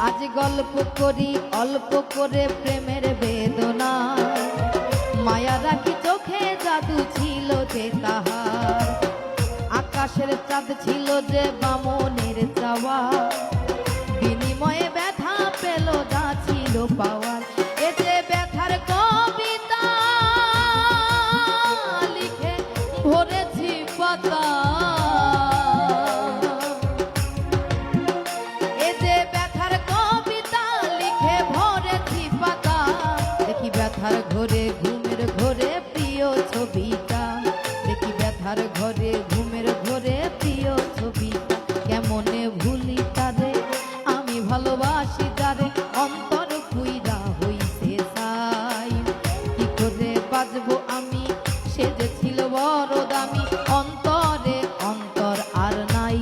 আজ গল্প করি অল্প করে প্রেমের বেদনা, মায়া রাখি চোখে জাদু ছিল যে তাহার, আকাশের চাঁদ ছিল যে বামনের চাওয়া, বিনিময়ে ব্যথা পেল যা ছিল পাওয়ার। এ যে ব্যথার কবিতা লিখে ভরেছি পাতা, এ যে ব্যথার কবিতা লিখে ভরেছি পাতা, দেখি ব্যথার ঘরে ঘুমের ঘরে প্রিয় ছবিটা, দেখি ব্যথার ঘরে ঘুমের ঘরে প্রিয় ছবিটা। কেমনে ভুলি তারে আমি ভালোবাসি যারে, অন্তর পুইরা হইছে ছাই। কি করে বাজবো আমি সে যে ছিল বড় দামি, অন্তরে অন্তর আর নাই।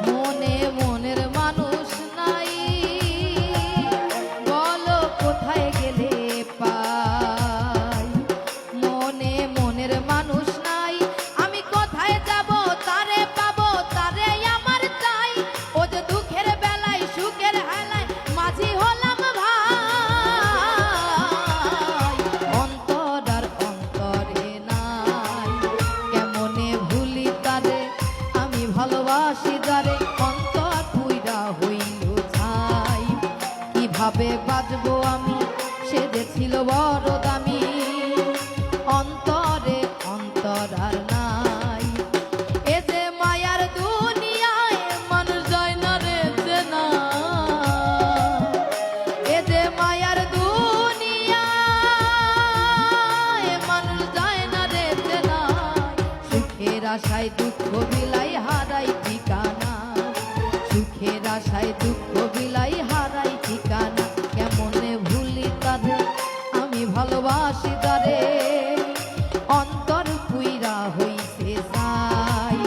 মনে মনের মানুষ নাই, বলো কোথায় গেলে পাই। মনে মনের মানুষ নাই, আমি কোথায় যাব তারে পাবো, তারে আমার চাই। ও যে দুঃখের বেলায় সুখের হেলায় মাঝি হলাম ভাই, অন্তর আর অন্তরে নাই। কেমনে ভুলি তারে আমি ভালোবাসি যারে, অন্তর পুইরা হইল ছাই। কিভাবে বাজবো আমি সে যে ছিল বড় দামি, অন্তরে অন্তর আর নাই। এ যে মায়ার দুনিয়ায় মানুষ যায় না রে চেনা, এ যে মায়ার দুনিয়ায় মানুষ যায় না রে চেনা। সুখের আশায় দুঃখ বিলাই হারাই ঠিকানা, সুখের আশায় দুঃখ বিলাই হারাই ঠিকানা। কেমনে ভুলি তাদের আমি ভালোবাসি তারে, অন্তর পুইরা হইছে ছাই।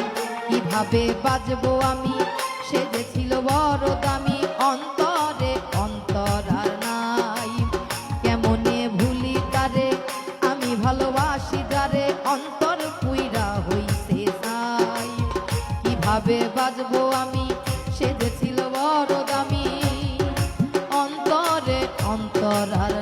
কিভাবে বাজবো আমি সে যে ছিল বড় দামি, অন্তরে অন্তর আর নাই। কেমনে ভুলি তারে আমি ভালোবাসি যারে, অন্তর পুইরা হইছে ছাই। কিভাবে বাজবো আমি সে যে ছিল বড় দামি, অন্তরে অন্তর আর